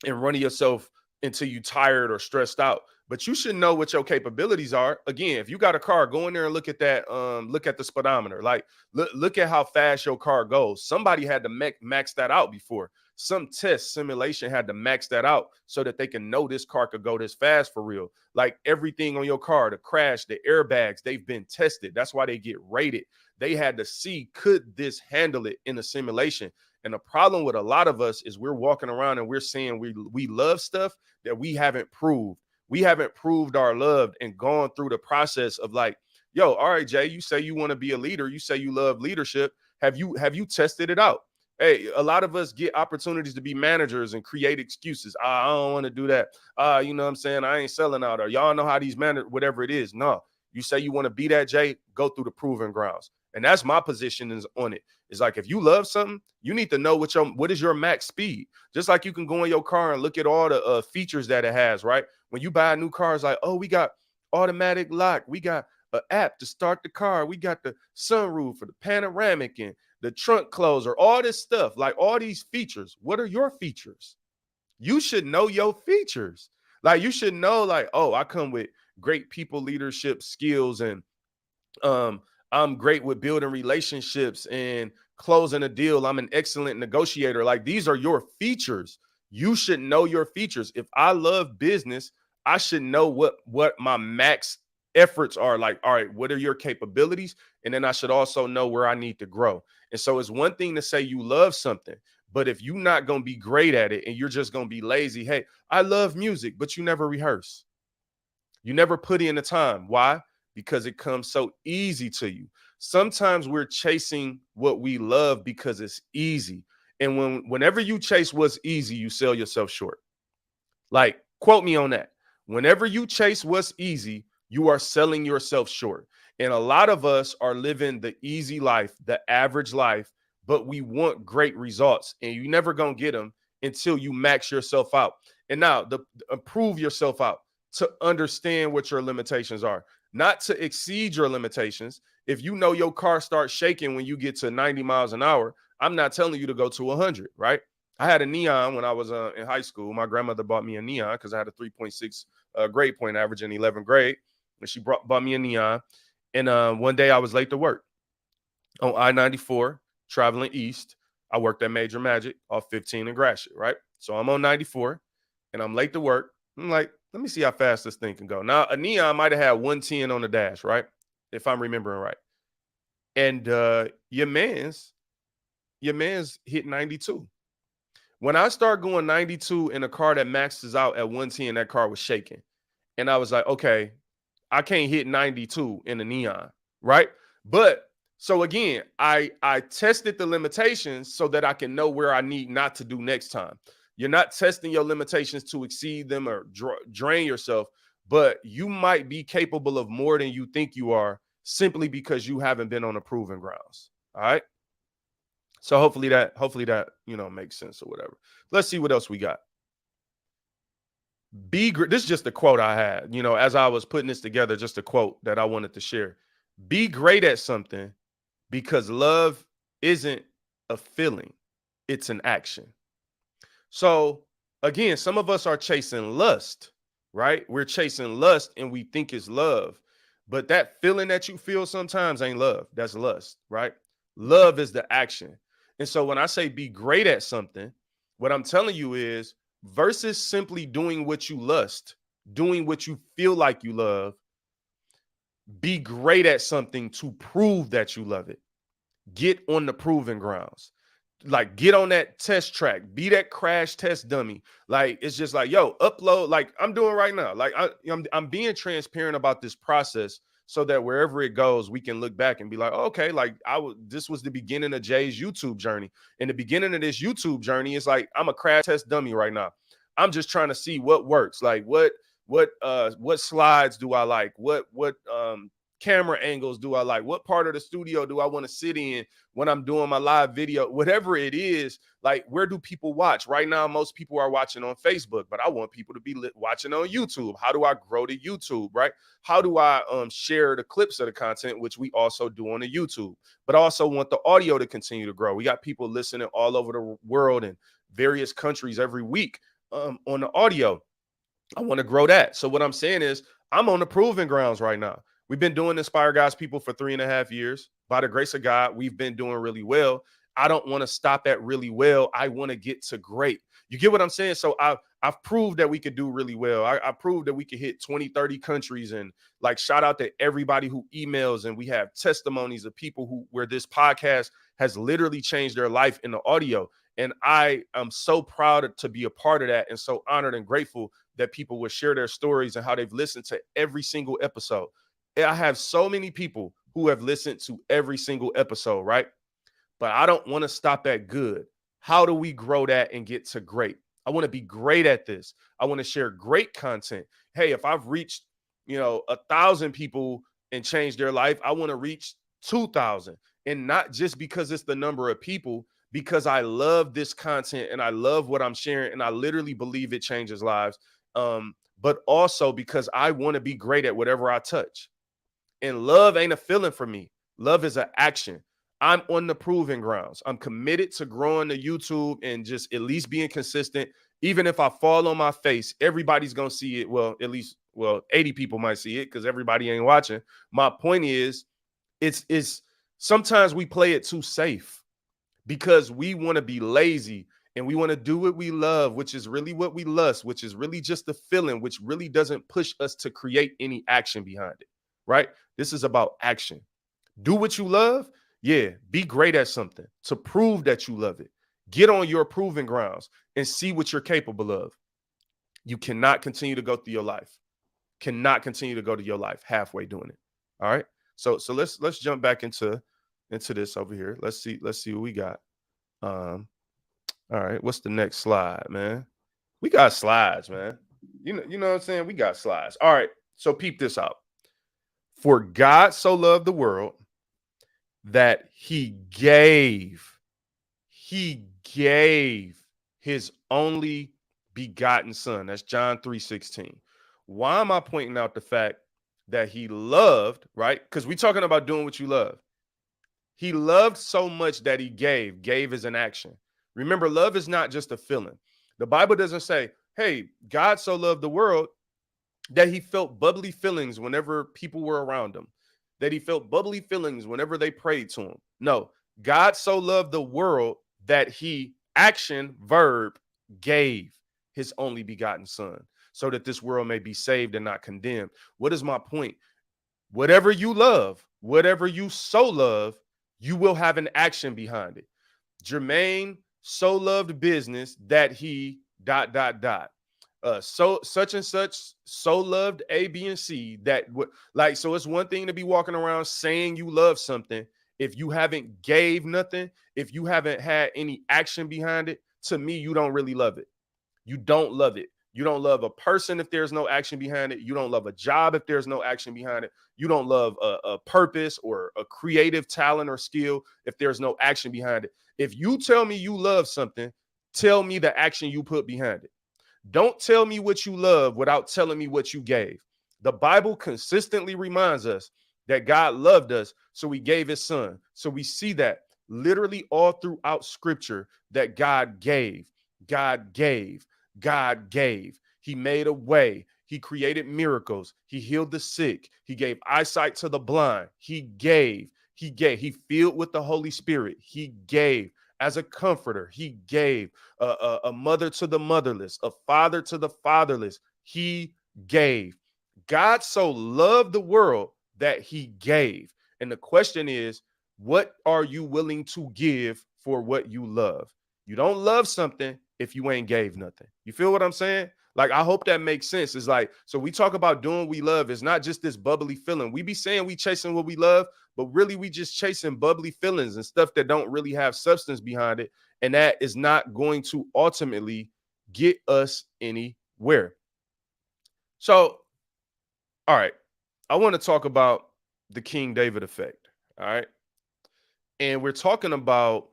and running yourself until you tired or stressed out, but you should know what your capabilities are. Again, if you got a car, go in there and look at that, look at the speedometer. Like look at how fast your car goes. Somebody had to max that out before. Some test simulation had to max that out so that they can know this car could go this fast for real. Like everything on your car, the crash, the airbags, they've been tested. That's why they get rated. They had to see, could this handle it in a simulation? And the problem with a lot of us is we're walking around and we're saying we love stuff that we haven't proved. We haven't proved our love and gone through the process of like, yo, all right, Jay, you say you want to be a leader. You say you love leadership. Have you tested it out? Hey, a lot of us get opportunities to be managers and create excuses. I don't want to do that. You know what I'm saying? I ain't selling out. Or y'all know how these whatever it is. No, you say you want to be that, Jay, go through the proving grounds. And that's my position is on it. It's like, if you love something, you need to know what is your max speed. Just like you can go in your car and look at all the features that it has, right? When you buy a new car, it's like, oh, we got automatic lock. We got an app to start the car. We got the sunroof for the panoramic and the trunk closer, all this stuff, like all these features. What are your features? You should know your features. Like you should know, like, oh, I come with great people leadership skills, and I'm great with building relationships and closing a deal. I'm an excellent negotiator. Like these are your features. You should know your features. If I love business, I should know what my max efforts are. Like, all right, what are your capabilities? And then I should also know where I need to grow. And so it's one thing to say you love something, but if you're not going to be great at it and you're just going to be lazy, hey, I love music, but you never rehearse. You never put in the time. Why? Because it comes so easy to you. Sometimes we're chasing what we love because it's easy. And whenever you chase what's easy, you sell yourself short. Like, quote me on that. Whenever you chase what's easy, you are selling yourself short. And a lot of us are living the easy life, the average life, but we want great results. And you never going to get them until you max yourself out. And now, improve yourself out to understand what your limitations are, not to exceed your limitations. If you know your car starts shaking when you get to 90 miles an hour, I'm not telling you to go to 100, right? I had a Neon when I was in high school. My grandmother bought me a Neon because I had a 3.6 grade point average in 11th grade. And she bought me a Neon. And one day I was late to work on I-94 traveling east. I worked at Major Magic off 15 and Gratiot, right? So I'm on 94 and I'm late to work. I'm like, let me see how fast this thing can go. Now, a Neon might have had 110 on the dash, right? If I'm remembering right. And your man's hit 92. When I start going 92 in a car that maxes out at 110, that car was shaking. And I was like, okay, I can't hit 92 in a Neon, right? But so again, I tested the limitations so that I can know where I need not to do next time. You're not testing your limitations to exceed them or drain yourself, but you might be capable of more than you think you are simply because you haven't been on the proven grounds. All right. So hopefully that makes sense or whatever. Let's see what else we got. This is just a quote I had, as I was putting this together, just a quote that I wanted to share. Be great at something because love isn't a feeling, it's an action. So again, some of us are chasing lust, right? We're chasing lust and we think it's love. But that feeling that you feel sometimes ain't love. That's lust, right? Love is the action. And so when I say be great at something, what I'm telling you is versus simply doing what you lust, doing what you feel like you love, be great at something to prove that you love it. Get on the proving grounds. Like, get on that test track, be that crash test dummy. Like, it's just like, yo, upload like I'm doing right now. Like I'm being transparent about this process so that wherever it goes, we can look back and be like, oh, okay, like this was the beginning of Jay's YouTube journey. In the beginning of this YouTube journey, it's like I'm a crash test dummy right now. I'm just trying to see what works. Like what slides do I like? What camera angles do I like? What part of the studio do I want to sit in when I'm doing my live video? Whatever it is, like, where do people watch? Right now, most people are watching on Facebook, but I want people to be watching on YouTube. How do I grow to YouTube, right? How do I share the clips of the content, which we also do on the YouTube, but I also want the audio to continue to grow. We got people listening all over the world in various countries every week on the audio. I want to grow that. So what I'm saying is I'm on the proving grounds right now. We've been doing Inspire God's People for 3.5 years. By the grace of God, we've been doing really well. I don't want to stop at really well. I want to get to great. You get what I'm saying? So I've proved that we could do really well. I proved that we could hit 20, 30 countries, and like, shout out to everybody who emails, and we have testimonies of people where this podcast has literally changed their life in the audio. And I am so proud to be a part of that, and so honored and grateful that people will share their stories and how they've listened to every single episode. I have so many people who have listened to every single episode, right? But I don't want to stop at good. How do we grow that and get to great? I want to be great at this. I want to share great content. Hey, if I've reached, 1,000 people and changed their life, I want to reach 2,000. And not just because it's the number of people, because I love this content and I love what I'm sharing and I literally believe it changes lives. But also because I want to be great at whatever I touch. And love ain't a feeling for me. Love is an action. I'm on the proving grounds. I'm committed to growing the YouTube and just at least being consistent. Even if I fall on my face, everybody's going to see it. Well, 80 people might see it because everybody ain't watching. My point is, it's sometimes we play it too safe because we want to be lazy and we want to do what we love, which is really what we lust, which is really just the feeling, which really doesn't push us to create any action behind it. right? This is about action. Do what you love. Yeah, be great at something to prove that you love it. Get on your proving grounds and see what you're capable of. You cannot continue to go through your life. Cannot continue to go to your life halfway doing it. All right. So let's jump back into this over here. Let's see what we got. All right, what's the next slide, man? We got slides, man. You know what I'm saying? We got slides. All right, so peep this out. For God so loved the world that he gave his only begotten son. That's John 3:16. Why am I pointing out the fact that he loved, right? Because we're talking about doing what you love. He loved so much that he gave. Gave is an action. Remember, love is not just a feeling. The Bible doesn't say, hey, God so loved the world that he felt bubbly feelings whenever people were around him, that he felt bubbly feelings whenever they prayed to him. No, God so loved the world that he, action, verb, gave his only begotten son so that this world may be saved and not condemned. What is my point? Whatever you love, whatever you so love, you will have an action behind it. Jermaine so loved business that he ... So such and such so loved A, B, and C that would like. So it's one thing to be walking around saying you love something. If you haven't gave nothing, if you haven't had any action behind it, to me, you don't really love it. You don't love it. You don't love a person if there's no action behind it. You don't love a job if there's no action behind it. You don't love a purpose or a creative talent or skill if there's no action behind it. If you tell me you love something, tell me the action you put behind it. Don't tell me what you love without telling me what you gave. The Bible consistently reminds us that God loved us, so he gave his son. So we see that literally all throughout scripture that God gave, God gave, God gave. He made a way. He created miracles. He healed the sick. He gave eyesight to the blind. He gave. He filled with the Holy Spirit. He gave. As a comforter, he gave. A mother to the motherless, a father to the fatherless. He gave. God so loved the world that he gave. And the question is, what are you willing to give for what you love? You don't love something if you ain't gave nothing. You feel what I'm saying? Like, I hope that makes sense. It's like, so we talk about doing what we love. It's not just this bubbly feeling. We be saying we chasing what we love, but really we just chasing bubbly feelings and stuff that don't really have substance behind it. And that is not going to ultimately get us anywhere. So, all right, I want to talk about the King David effect. All right. And we're talking about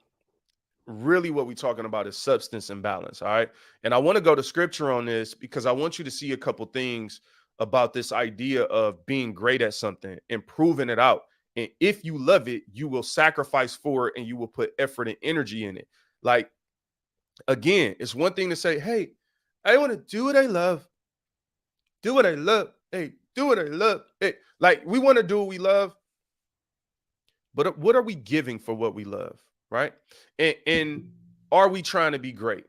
really what we're talking about is substance and balance. All right. And I want to go to scripture on this because I want you to see a couple things about this idea of being great at something and proving it out. And if you love it, you will sacrifice for it and you will put effort and energy in it. Like, again, it's one thing to say, hey, I want to do what I love. Do what I love. Hey, do what I love. Hey, like, we want to do what we love. But what are we giving for what we love? Right. And are we trying to be great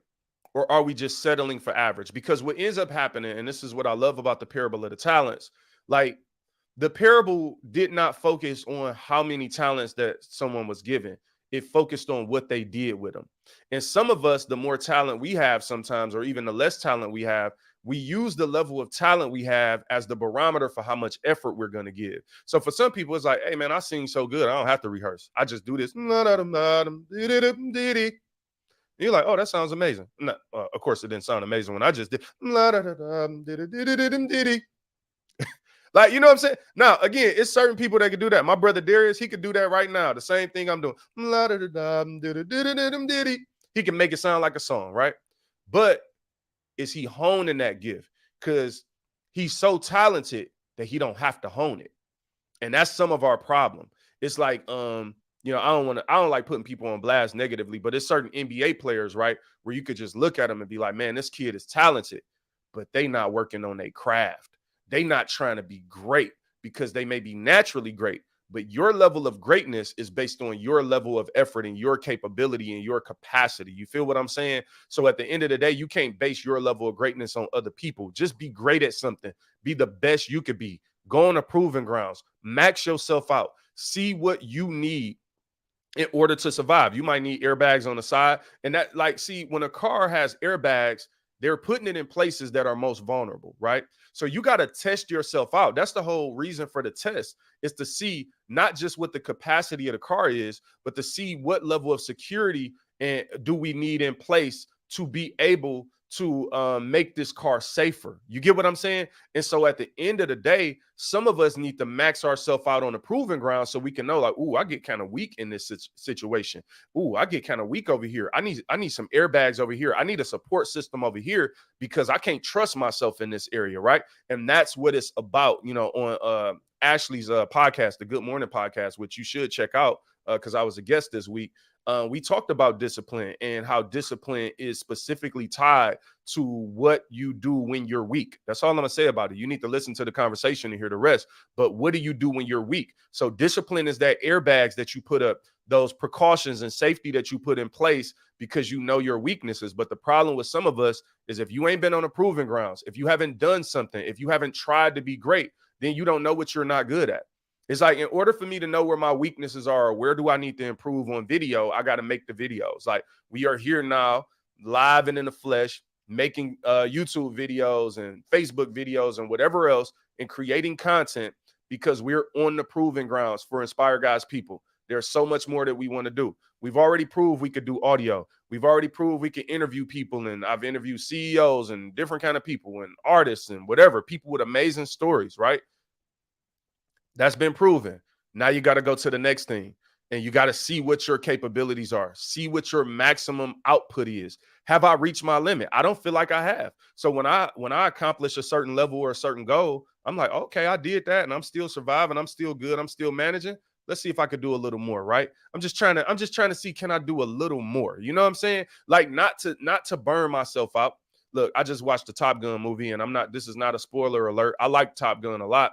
or are we just settling for average? Because what ends up happening, and this is what I love about the parable of the talents, like the parable did not focus on how many talents that someone was given. It focused on what they did with them. And some of us, the more talent we have sometimes, or even the less talent we have, we use the level of talent we have as the barometer for how much effort we're going to give. So for some people, it's like, hey, man, I sing so good. I don't have to rehearse. I just do this. You're like, oh, that sounds amazing. No, of course, it didn't sound amazing when I just did. Like, you know what I'm saying? Now, again, it's certain people that can do that. My brother Darius, he could do that right now. The same thing I'm doing. He can make it sound like a song, right? But is he honing that gift? Because he's so talented that he don't have to hone it. And that's some of our problem. It's like, I don't like putting people on blast negatively, but it's certain NBA players, right, where you could just look at them and be like, man, this kid is talented, but they not working on their craft. They not trying to be great because they may be naturally great, but your level of greatness is based on your level of effort and your capability and your capacity. You feel what I'm saying? So at the end of the day, you can't base your level of greatness on other people. Just be great at something. Be the best you could be. Go on a proving grounds. Max yourself out. See what you need in order to survive. You might need airbags on the side. And that, like, see, when a car has airbags, they're putting it in places that are most vulnerable, right? So you got to test yourself out. That's the whole reason for the test, is to see not just what the capacity of the car is, but to see what level of security and do we need in place to be able to make this car safer. You get what I'm saying? And so at the end of the day, some of us need to max ourselves out on the proving ground so we can know, like, ooh, I get kind of weak in this situation. Ooh, I get kind of weak over here. I need some airbags over here. I need a support system over here because I can't trust myself in this area, right? And that's what it's about, you know, on Ashley's podcast, the Good Morning podcast, which you should check out because I was a guest this week. We talked about discipline and how discipline is specifically tied to what you do when you're weak. That's all I'm going to say about it. You need to listen to the conversation to hear the rest. But what do you do when you're weak? So discipline is that airbags that you put up, those precautions and safety that you put in place because you know your weaknesses. But the problem with some of us is if you ain't been on a proving grounds, if you haven't done something, if you haven't tried to be great, then you don't know what you're not good at. It's like, in order for me to know where my weaknesses are, or where do I need to improve on video, I got to make the videos. Like, we are here now, live and in the flesh, making YouTube videos and Facebook videos and whatever else, and creating content because we're on the proving grounds for Inspire God's people. There's so much more that we want to do. We've already proved we could do audio. We've already proved we can interview people, and I've interviewed CEOs and different kind of people and artists and whatever, people with amazing stories, right? That's been proven. Now you got to go to the next thing, and you got to see what your capabilities are. See what your maximum output is. Have I reached my limit? I don't feel like I have. So when I accomplish a certain level or a certain goal, I'm like, okay, I did that, and I'm still surviving. I'm still good. I'm still managing. Let's see if I could do a little more, right? I'm just trying to see, can I do a little more? You know what I'm saying? Like, not to burn myself out. Look, I just watched the Top Gun movie, and this is not a spoiler alert. I like Top Gun a lot.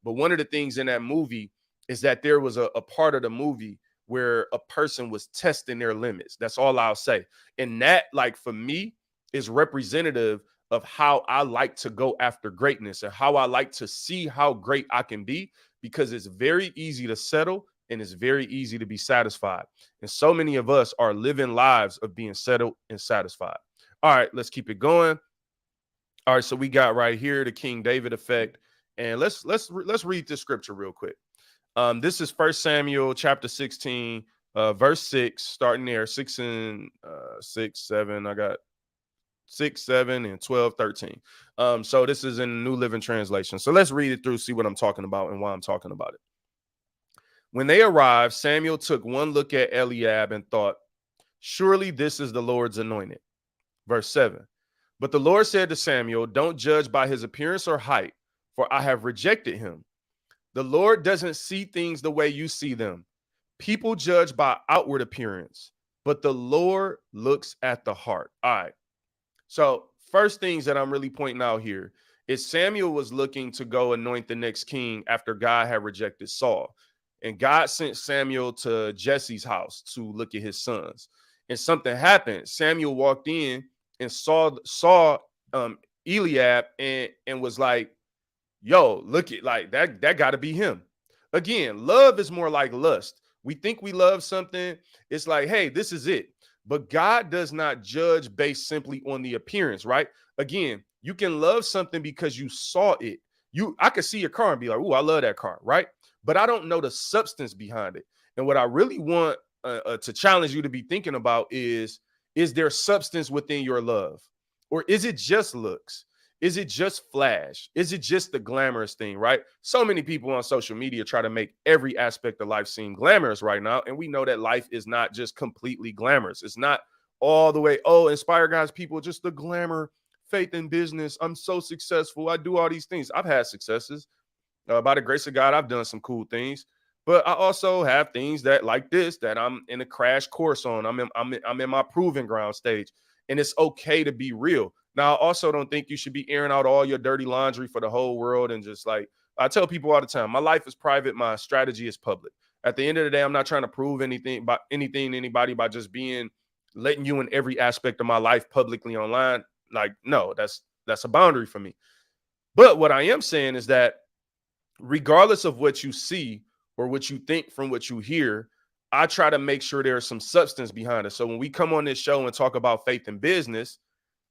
But one of the things in that movie is that there was a part of the movie where a person was testing their limits. That's all I'll say. And that, like, for me, is representative of how I like to go after greatness and how I like to see how great I can be, because it's very easy to settle and it's very easy to be satisfied. And so many of us are living lives of being settled and satisfied. All right, let's keep it going. All right, so we got right here the King David effect. And let's read this scripture real quick. This is 1 Samuel chapter 16, verse 6, starting there, 6 and 6, 7. I got 6, 7, and 12, 13. So this is in the New Living Translation. So let's read it through, see what I'm talking about and why I'm talking about it. When they arrived, Samuel took one look at Eliab and thought, surely this is the Lord's anointed. Verse 7. But the Lord said to Samuel, don't judge by his appearance or height, for I have rejected him. The Lord doesn't see things the way you see them. People judge by outward appearance, but the Lord looks at the heart. All right. So first things that I'm really pointing out here is Samuel was looking to go anoint the next king after God had rejected Saul. And God sent Samuel to Jesse's house to look at his sons. And something happened. Samuel walked in and saw Eliab and was like, yo, look at, like, that got to be him. Again, love is more like lust. We think we love something. It's like, hey, this is it. But God does not judge based simply on the appearance, right? Again, you can love something because you saw it. I could see your car and be like, oh, I love that car, right? But I don't know the substance behind it. And what I really want to challenge you to be thinking about is there substance within your love? Or is it just looks? Is it just flash? Is it just the glamorous thing, right? So many people on social media try to make every aspect of life seem glamorous right now. And we know that life is not just completely glamorous. It's not all the way, oh, Inspire God's people, just the glamour, faith in business. I'm so successful. I do all these things. I've had successes. By the grace of God, I've done some cool things. But I also have things that, like this, that I'm in a crash course on. I'm in my proving ground stage. And it's okay to be real. Now, I also don't think you should be airing out all your dirty laundry for the whole world. And just, like, I tell people all the time, my life is private. My strategy is public. At the end of the day, I'm not trying to prove anything to anybody by just letting you in every aspect of my life publicly online. Like, no, that's a boundary for me. But what I am saying is that regardless of what you see or what you think from what you hear, I try to make sure there's some substance behind it. So when we come on this show and talk about faith and business,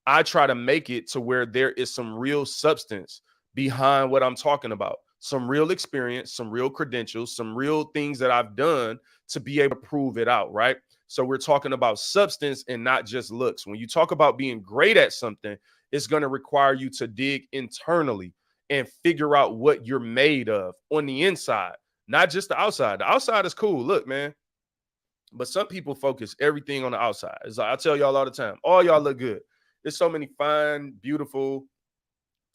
I try to make it to where there is some real substance behind what I'm talking about, some real experience, some real credentials, some real things that I've done to be able to prove it out, right? So we're talking about substance and not just looks. When you talk about being great at something, it's going to require you to dig internally and figure out what you're made of on the inside, not just the outside. The outside is cool. Look, man, but some people focus everything on the outside. It's like I tell y'all all the time, all y'all look good. There's so many fine, beautiful,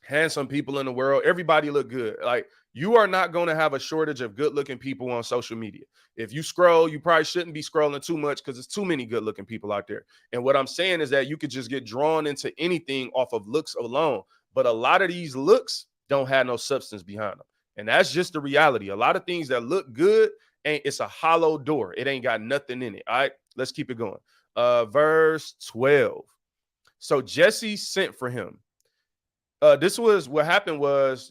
handsome people in the world. Everybody look good. Like you are not going to have a shortage of good-looking people on social media. If you scroll, you probably shouldn't be scrolling too much because there's too many good-looking people out there. And what I'm saying is that you could just get drawn into anything off of looks alone. But a lot of these looks don't have no substance behind them. And that's just the reality. A lot of things that look good, it's a hollow door. It ain't got nothing in it. All right, let's keep it going. Verse 12. So Jesse sent for him. This was what happened was,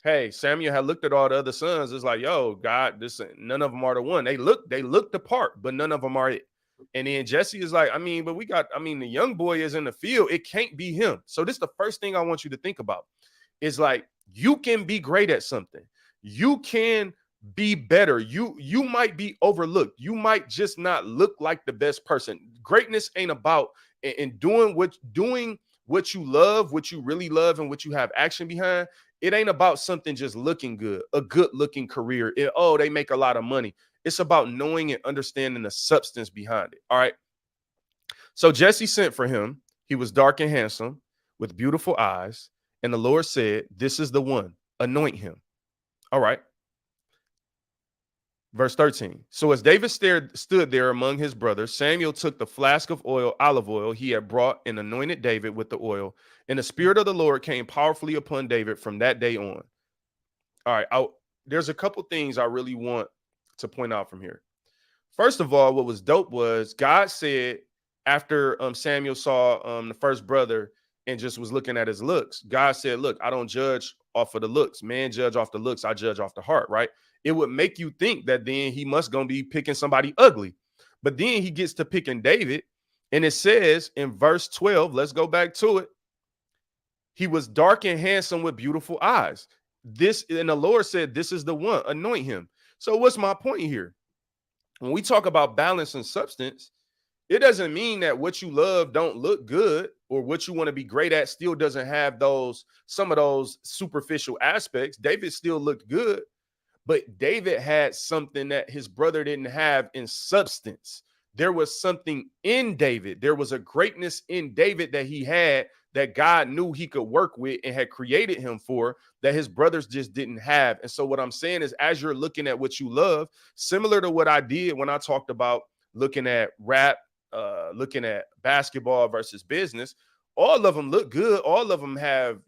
hey, Samuel had looked at all the other sons. It's like, yo, God, none of them are the one. They look the part, but none of them are it. And then Jesse is like, the young boy is in the field. It can't be him. So this is the first thing I want you to think about is like, you can be great at something. You can be better. You might be overlooked. You might just not look like the best person. Greatness ain't about and doing what you love, what you really love, and what you have action behind. It ain't about something just looking good, a good looking career. They make a lot of money. It's about knowing and understanding the substance behind it. All right. So Jesse sent for him. He was dark and handsome with beautiful eyes. And the Lord said, this is the one, anoint him. All right. Verse 13. So as David stood there among his brothers, Samuel took the flask of olive oil he had brought and anointed David with the oil. And the Spirit of the Lord came powerfully upon David from that day on. All right. There's a couple things I really want to point out from here. First of all, what was dope was God said after Samuel saw the first brother and just was looking at his looks, God said, look, I don't judge off of the looks. Man judge off the looks. I judge off the heart, right? It would make you think that then he must going to be picking somebody ugly. But then he gets to picking David. And it says in verse 12, let's go back to it. He was dark and handsome with beautiful eyes. And the Lord said, this is the one, anoint him. So what's my point here? When we talk about balance and substance, it doesn't mean that what you love don't look good or what you want to be great at still doesn't have some of those superficial aspects. David still looked good, but David had something that his brother didn't have in substance. There was something in David. There was a greatness in David that he had that God knew he could work with and had created him for that his brothers just didn't have. And so what I'm saying is, as you're looking at what you love, similar to what I did when I talked about looking at rap, looking at basketball versus business, all of them look good. All of them have,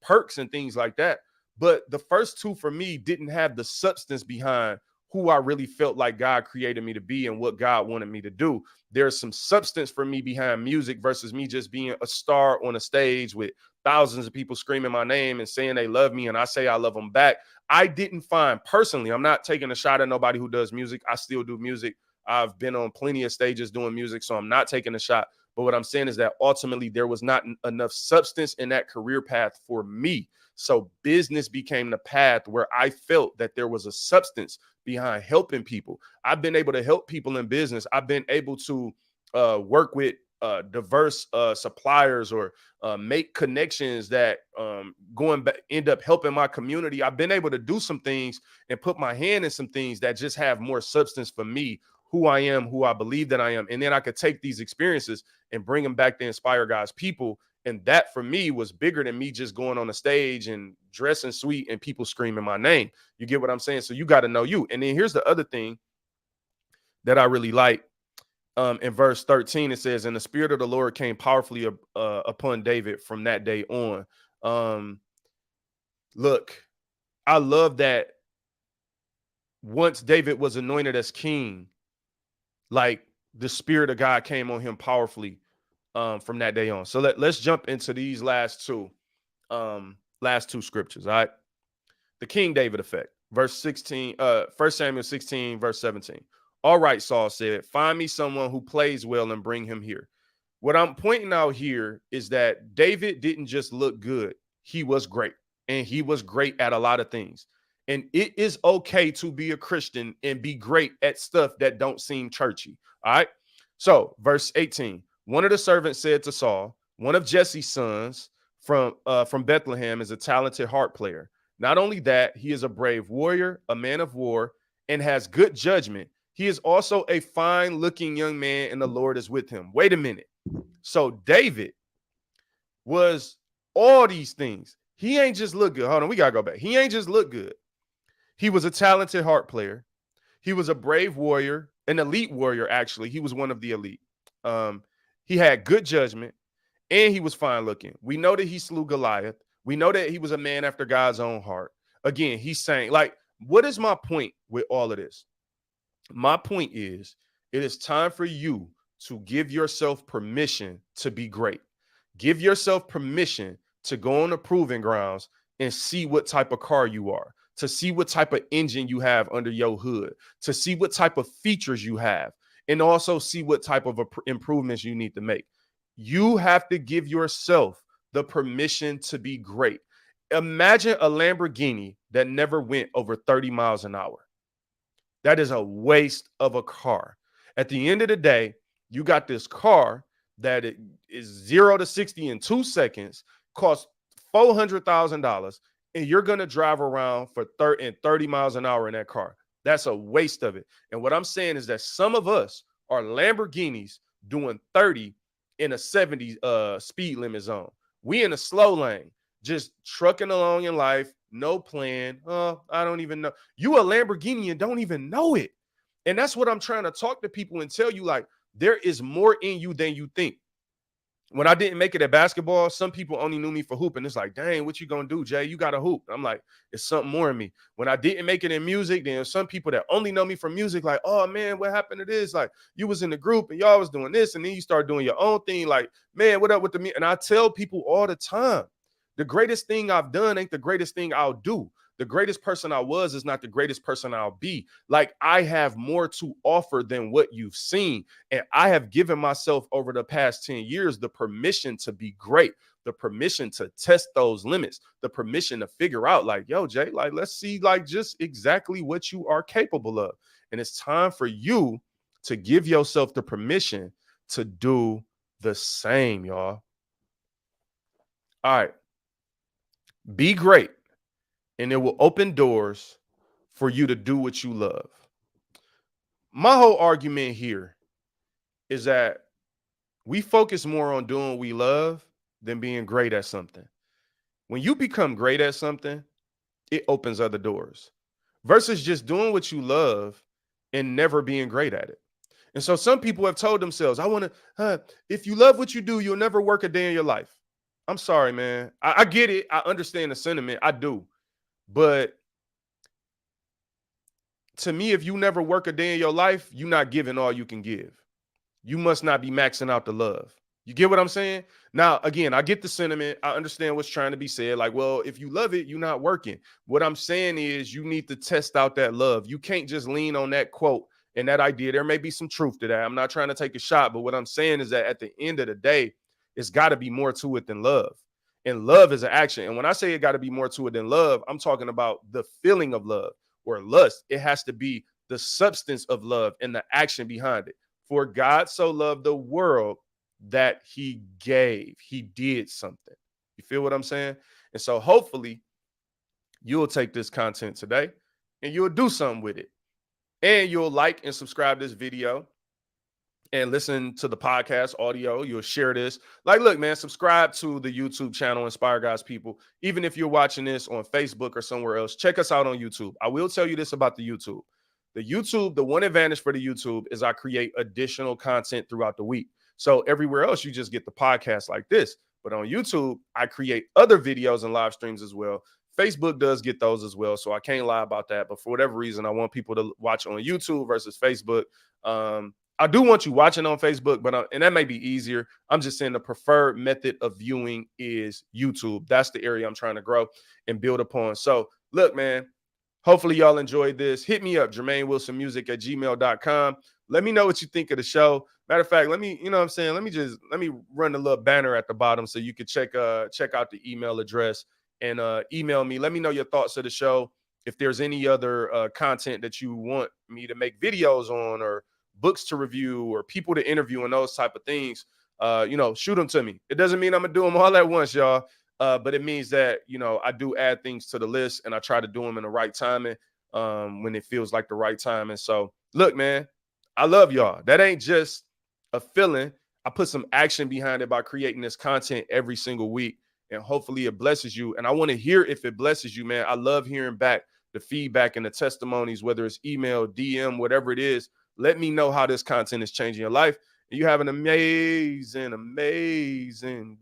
perks and things like that. But the first two for me didn't have the substance behind who I really felt like God created me to be and what God wanted me to do. There's some substance for me behind music versus me just being a star on a stage with thousands of people screaming my name and saying they love me and I say I love them back. I didn't find personally, I'm not taking a shot at nobody who does music. I still do music. I've been on plenty of stages doing music, so I'm not taking a shot. But what I'm saying is that ultimately there was not enough substance in that career path for me. So business became the path where I felt that there was a substance behind helping people. I've been able to help people in business. I've been able to work with diverse suppliers or make connections that end up helping my community. I've been able to do some things and put my hand in some things that just have more substance for me, who I am, who I believe that I am. And then I could take these experiences and bring them back to inspire God's people. And that for me was bigger than me just going on the stage and dressing sweet and people screaming my name. You get what I'm saying? So you got to know you. And then here's the other thing that I really like. In verse 13, it says, and the Spirit of the Lord came powerfully upon David from that day on. Look, I love that once David was anointed as king, like the Spirit of God came on him powerfully from that day on. So let's jump into these last two scriptures. All right. The King David effect. Verse 16, 1 Samuel 16, verse 17. All right, Saul said, find me someone who plays well and bring him here. What I'm pointing out here is that David didn't just look good. He was great. And he was great at a lot of things. And it is okay to be a Christian and be great at stuff that don't seem churchy. All right. So verse 18, one of the servants said to Saul, one of Jesse's sons from Bethlehem is a talented harp player. Not only that, he is a brave warrior, a man of war, and has good judgment. He is also a fine looking young man, and the Lord is with him. Wait a minute. So David was all these things. He ain't just look good. Hold on, we got to go back. He ain't just look good. He was a talented harp player. He was a brave warrior, an elite warrior, actually. He was one of the elite. He had good judgment, and he was fine looking. We know that he slew Goliath. We know that he was a man after God's own heart. Again, he's saying, like, what is my point with all of this? My point is, it is time for you to give yourself permission to be great. Give yourself permission to go on the proving grounds and see what type of car you are, to see what type of engine you have under your hood, to see what type of features you have, and also see what type of improvements you need to make. You have to give yourself the permission to be great. Imagine a Lamborghini that never went over 30 miles an hour. That is a waste of a car. At the end of the day, you got this car that it is 0 to 60 in 2 seconds, costs $400,000, and you're going to drive around for 30 miles an hour in that car. That's a waste of it. And what I'm saying is that some of us are Lamborghinis doing 30 in a 70 speed limit zone. We in a slow lane, just trucking along in life, no plan. I don't even know. You a Lamborghini and don't even know it. And that's what I'm trying to talk to people and tell you, like, there is more in you than you think. When I didn't make it at basketball, some people only knew me for hooping. It's like, dang, what you gonna do, Jay? You got to hoop. I'm like, it's something more in me. When I didn't make it in music, then some people that only know me from music, like, oh man, what happened to this? Like, you was in the group and y'all was doing this, and then you start doing your own thing. Like, man, what up with the me? And I tell people all the time, the greatest thing I've done ain't the greatest thing I'll do. The greatest person I was is not the greatest person I'll be. Like, I have more to offer than what you've seen. And I have given myself over the past 10 years the permission to be great, the permission to test those limits, the permission to figure out, like, yo, Jay, like, let's see, like, just exactly what you are capable of. And it's time for you to give yourself the permission to do the same, y'all. All right. Be great. And it will open doors for you to do what you love. My whole argument here is that we focus more on doing what we love than being great at something. When you become great at something, it opens other doors versus just doing what you love and never being great at it. And so some people have told themselves, I want to, if you love what you do, you'll never work a day in your life. I'm sorry, man. I get it. I understand the sentiment. I do. But to me, if you never work a day in your life, you're not giving all you can give. You must not be maxing out the love. You get what I'm saying? Now, again, I get the sentiment. I understand what's trying to be said. Like, well, if you love it, you're not working. What I'm saying is you need to test out that love. You can't just lean on that quote and that idea. There may be some truth to that. I'm not trying to take a shot, but what I'm saying is that at the end of the day, it's got to be more to it than love. And love is an action. And when I say it got to be more to it than love, I'm talking about the feeling of love or lust. It has to be the substance of love and the action behind it. For God so loved the world that he gave. He did something. You feel what I'm saying? And so hopefully you'll take this content today and you'll do something with it. And you'll like and subscribe this video and listen to the podcast audio. You'll share this. Like, look, man, subscribe to the YouTube channel, Inspire God's People. Even if you're watching this on Facebook or somewhere else, check us out on YouTube. I will tell you this about the YouTube. The one advantage for the YouTube is I create additional content throughout the week. So everywhere else, you just get the podcast like this. But on YouTube, I create other videos and live streams as well. Facebook does get those as well, so I can't lie about that. But for whatever reason, I want people to watch on YouTube versus Facebook. I do want you watching on Facebook, but and that may be easier. I'm just saying the preferred method of viewing is YouTube. That's the area I'm trying to grow and build upon. So look, man, hopefully y'all enjoyed this. Hit me up, JWilMusic@gmail.com. Let me know what you think of the show. Matter of fact, let me, you know what I'm saying? Let me run a little banner at the bottom so you can check out the email address and email me. Let me know your thoughts of the show. If there's any other content that you want me to make videos on, or books to review, or people to interview, and those type of things, shoot them to me. It doesn't mean I'm gonna do them all at once, y'all. But it means that, I do add things to the list, and I try to do them in the right timing, when it feels like the right time. And so, look, man, I love y'all. That ain't just a feeling. I put some action behind it by creating this content every single week, and hopefully it blesses you. And I want to hear if it blesses you, man. I love hearing back the feedback and the testimonies, whether it's email, DM, whatever it is. Let me know how this content is changing your life. And you have an amazing, amazing day.